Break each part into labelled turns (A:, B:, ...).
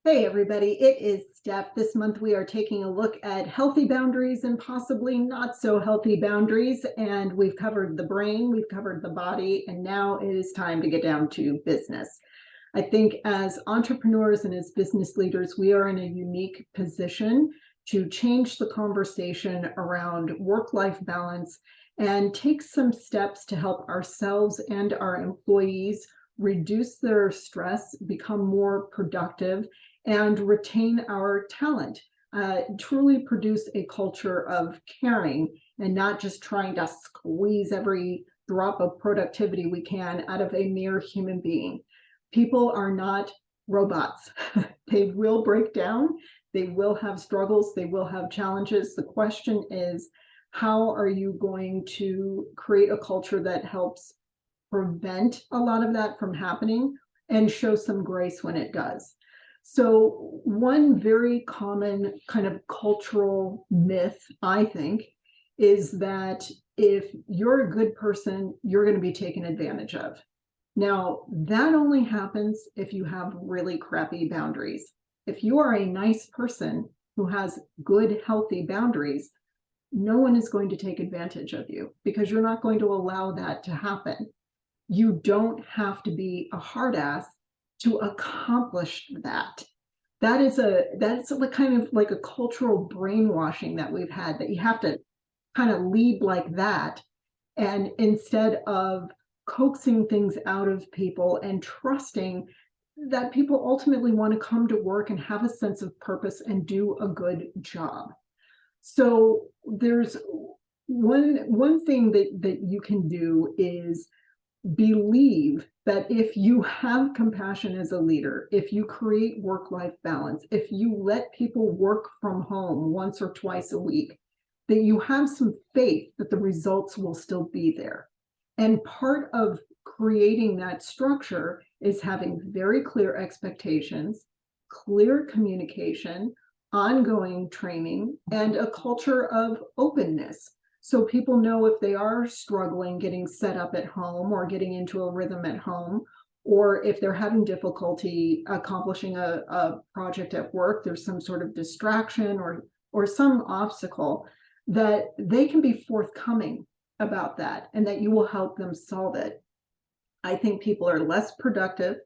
A: Hey everybody, it is Steph. This month we are taking a look at healthy boundaries and possibly not so healthy boundaries. And we've covered the brain, we've covered the body, and now it is time to get down to business. I think as entrepreneurs and as business leaders, we are in a unique position to change the conversation around work-life balance and take some steps to help ourselves and our employees reduce their stress, become more productive, and retain our talent. Truly produce a culture of caring and not just trying to squeeze every drop of productivity we can out of a mere human being. People are not robots. They will break down, they will have struggles, they will have challenges. The question is, how are you going to create a culture that helps prevent a lot of that from happening and show some grace when it does? So one very common kind of cultural myth, I think, is that if you're a good person, you're going to be taken advantage of. Now, that only happens if you have really crappy boundaries. If you are a nice person who has good, healthy boundaries, no one is going to take advantage of you because you're not going to allow that to happen. You don't have to be a hard ass to accomplish that. That's a kind of like a cultural brainwashing that we've had, that you have to kind of lead like that. And instead of coaxing things out of people and trusting that people ultimately want to come to work and have a sense of purpose and do a good job. So there's one thing that you can do is believe that if you have compassion as a leader, if you create work-life balance, if you let people work from home once or twice a week, that you have some faith that the results will still be there. And part of creating that structure is having very clear expectations, clear communication, ongoing training, and a culture of openness. So people know if they are struggling getting set up at home or getting into a rhythm at home, or if they're having difficulty accomplishing a project at work, there's some sort of distraction or some obstacle, that they can be forthcoming about that and that you will help them solve it. I think people are less productive,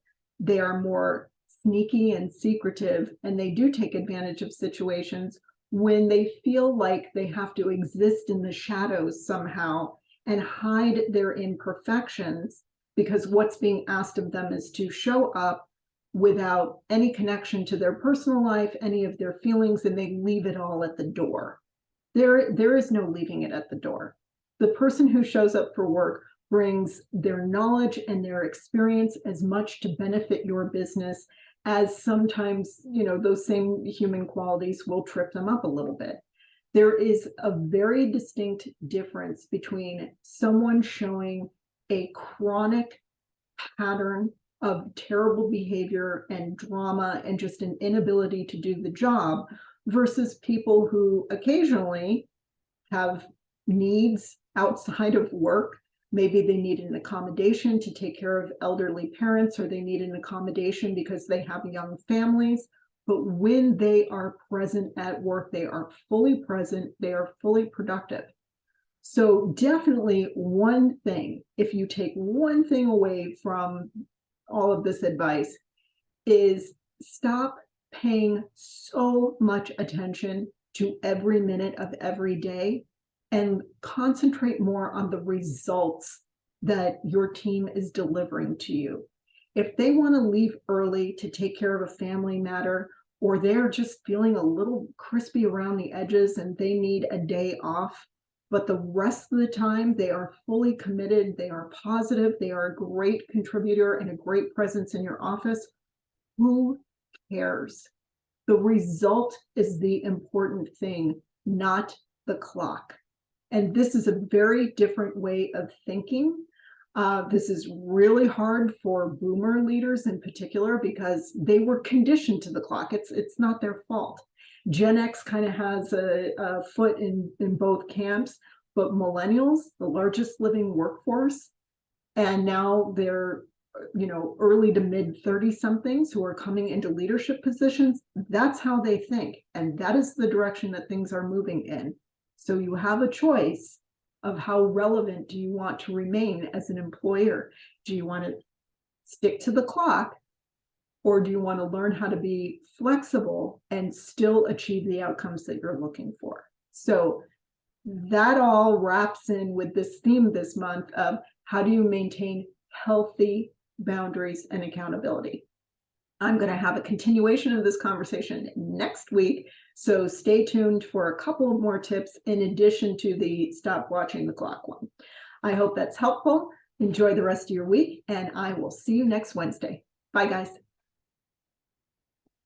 A: they are more sneaky and secretive, and they do take advantage of situations when they feel like they have to exist in the shadows somehow and hide their imperfections, because what's being asked of them is to show up without any connection to their personal life, any of their feelings, and they leave it all at the door. There is no leaving it at the door. The person who shows up for work brings their knowledge and their experience as much to benefit your business as sometimes, those same human qualities will trip them up a little bit. There is a very distinct difference between someone showing a chronic pattern of terrible behavior and drama and just an inability to do the job versus people who occasionally have needs outside of work. Maybe they need an accommodation to take care of elderly parents, or they need an accommodation because they have young families. But when they are present at work, they are fully present, they are fully productive. So definitely one thing, if you take one thing away from all of this advice, is stop paying so much attention to every minute of every day and concentrate more on the results that your team is delivering to you. If they want to leave early to take care of a family matter, or they're just feeling a little crispy around the edges and they need a day off, but the rest of the time they are fully committed, they are positive, they are a great contributor and a great presence in your office, who cares? The result is the important thing, not the clock. And this is a very different way of thinking. This is really hard for boomer leaders in particular because they were conditioned to the clock. It's not their fault. Gen X kind of has a foot in both camps, but millennials, the largest living workforce, and now they're early to mid 30 somethings who are coming into leadership positions, that's how they think. And that is the direction that things are moving in. So you have a choice of how relevant do you want to remain as an employer? Do you want to stick to the clock, or do you want to learn how to be flexible and still achieve the outcomes that you're looking for? So that all wraps in with this theme this month of how do you maintain healthy boundaries and accountability. I'm going to have a continuation of this conversation next week, so stay tuned for a couple of more tips in addition to the stop watching the clock one. I hope that's helpful. Enjoy the rest of your week, and I will see you next Wednesday. Bye, guys.